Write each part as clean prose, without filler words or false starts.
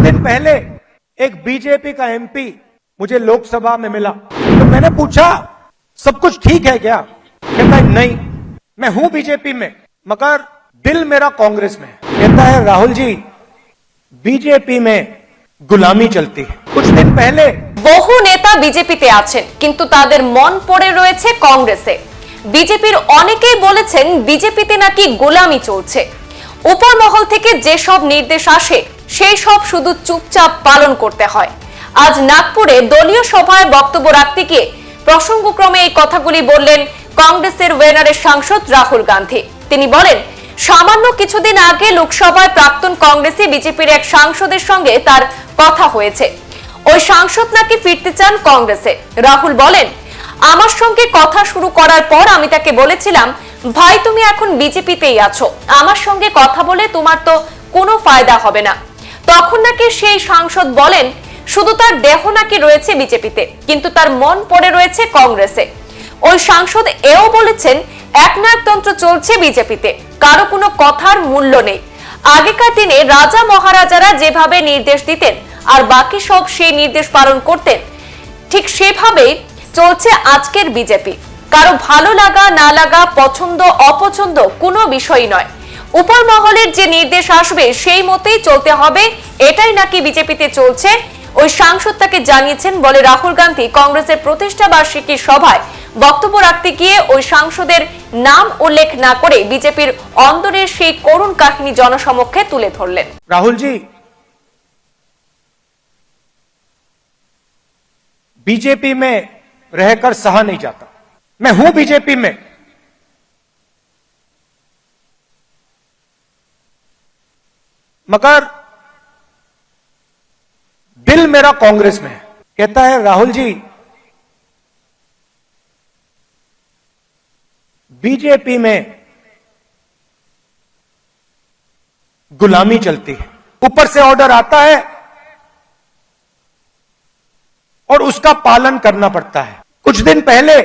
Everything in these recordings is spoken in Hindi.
दिन पहले एक बीजेपी का एमपी मुझे लोकसभा में मिला, तो मैंने पूछा सब कुछ ठीक है क्या? कहता है नहीं, मैं हूं बीजेपी में मगर दिल मेरा कांग्रेस में है। कहता है राहुल जी, बीजेपी में गुलामी चलती है। कुछ दिन पहले বহু নেতা বিজেপিতে আছেন কিন্তু তাদের মন পড়ে রয়েছে কংগ্রেসে। বিজেপির অনেকেই বলেছেন বিজেপিতে নাকি গোলামি চলছে। উপর মহল থেকে যে সব নির্দেশ আসে সেই সব শুধু চুপচাপ পালন করতে হয়। আজ নাগপুরে দলীয় সভায় বক্তব্য রাখতে গিয়ে প্রসঙ্গক্রমে এই কথাগুলি বললেন কংগ্রেসের ওয়েনারের সাংসদ রাহুল গান্ধী। তিনি বলেন, সামান্য কিছুদিন আগে লোকসভায় প্রাক্তন কংগ্রেসী বিজেপির এক সাংসদের সঙ্গে তার কথা হয়েছে। ওই সাংসদ নাকি ফিরতে চান কংগ্রেসে। রাহুল বলেন, আমার সঙ্গে কথা শুরু করার পর আমি তাকে বলেছিলাম, ভাই তুমি এখন বিজেপিতেই আছো, আমার সঙ্গে কথা বলে তোমার তো কোনো ফায়দা হবে না। তখন নাকি সেই সাংসদ বলেন, শুধু তার দেহ নাকি রয়েছে বিজেপিতে কিন্তু তার মন পড়ে রয়েছে কংগ্রেসে। ওই সাংসদ এও বলেছেন, একনায়কতন্ত্র চলছে বিজেপিতে, কারো কোনো কথার মূল্য নেই। আগেকার দিনে রাজা মহারাজারা যেভাবে নির্দেশ দিতেন আর বাকি সব সেই নির্দেশ পালন করতেন, ঠিক সেভাবেই চলছে আজকের বিজেপি। কারো ভালো লাগা না লাগা, পছন্দ অপছন্দ কোনো বিষয় নয়। উপর মহলের যে নির্দেশ আসবে সেই মতেই চলতে হবে, এটাই নাকি বিজেপিতে চলছে। ওই সাংসদ তাকে জানিয়েছেন বলে রাহুল গান্ধী কংগ্রেসের প্রতিষ্ঠা বার্ষিকীর সভায় বক্তব্য রাখতে গিয়ে ওই সাংসদের নাম উল্লেখ না করে বিজেপির অন্দরের সেই করুণ কাহিনী জনসমক্ষে তুলে ধরলেন। राहुल जी, बीजेपी में रहकर सहा नहीं जाता। मैं हूं बीजेपी में मगर दिल मेरा कांग्रेस में है। कहता है राहुल जी, बीजेपी में गुलामी चलती है। ऊपर से ऑर्डर आता है और उसका पालन करना पड़ता है। कुछ दिन पहले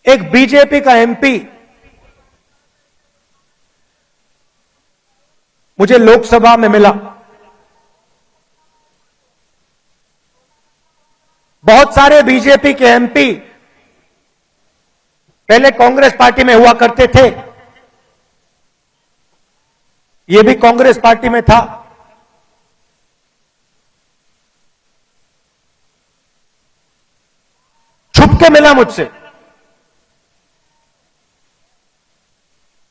एक बीजेपी का एमपी मुझे लोकसभा में मिला। बहुत सारे बीजेपी के एमपी पहले कांग्रेस पार्टी में हुआ करते थे, ये भी कांग्रेस पार्टी में था। छुप के मिला मुझसे,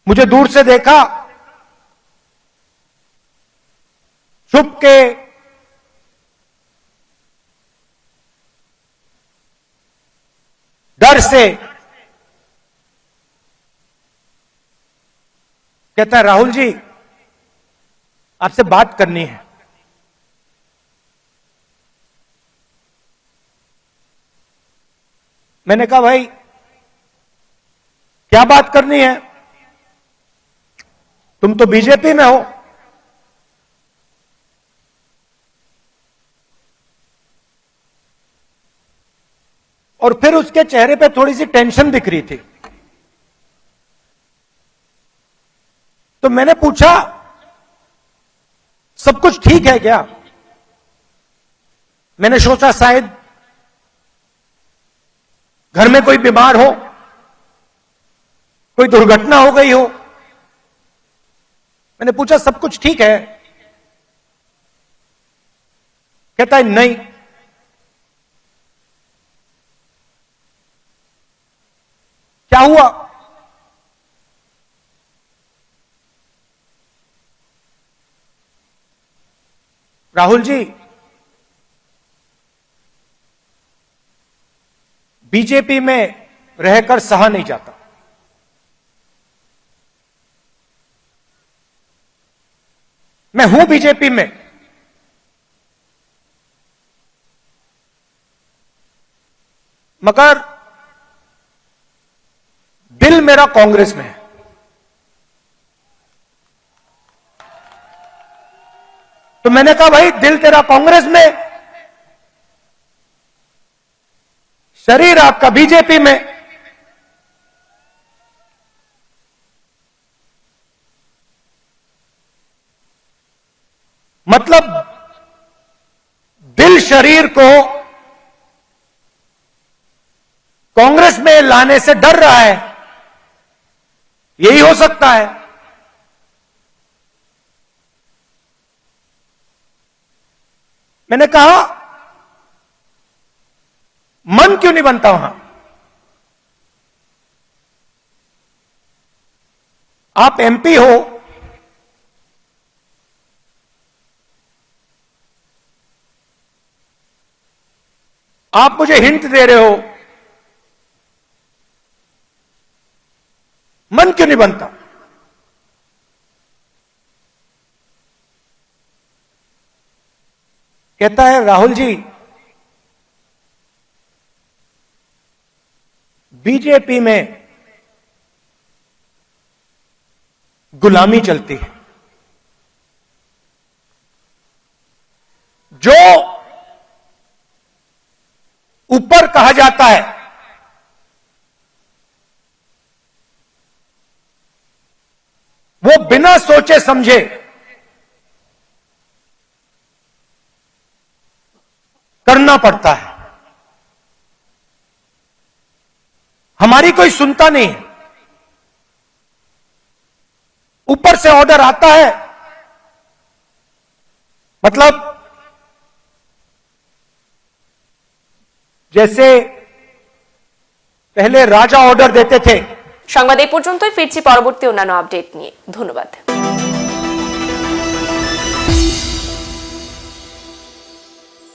मुझे दूर से देखा, छुप के डर से कहता है राहुल जी, आपसे बात करनी है। मैंने कहा भाई क्या बात करनी है, तुम तो बीजेपी में हो। और फिर उसके चेहरे पे थोड़ी सी टेंशन दिख रही थी। तो मैंने पूछा सब कुछ ठीक है क्या? मैंने सोचा शायद घर में कोई बीमार हो, कोई दुर्घटना हो गई हो। मैंने पूछा सब कुछ ठीक है? कहता है नहीं, क्या हुआ? राहुल जी, बीजेपी में रहकर सहा नहीं जाता। मैं हूं बीजेपी में मगर दिल मेरा कांग्रेस में है। तो मैंने कहा भाई दिल तेरा कांग्रेस में, शरीर आपका बीजेपी में। मतलब दिल शरीर को कांग्रेस में लाने से डर रहा है, यही हो सकता है। मैंने कहा मन क्यों नहीं बनता वहां? आप एमपी हो, आप मुझे हिंट दे रहे हो, मन क्यों नहीं बनता? कहता है राहुल जी, बीजेपी में गुलामी चलती है। जो ऊपर कहा जाता है वो बिना सोचे समझे करना पड़ता है। हमारी कोई सुनता नहीं है। ऊपर से ऑर्डर आता है, मतलब जैसे पहले राजा ऑर्डर देते थे। সংবাদ এই পর্যন্তই, ফিরছি পরবর্তী অন্যান্য আপডেট নিয়ে। ধন্যবাদ।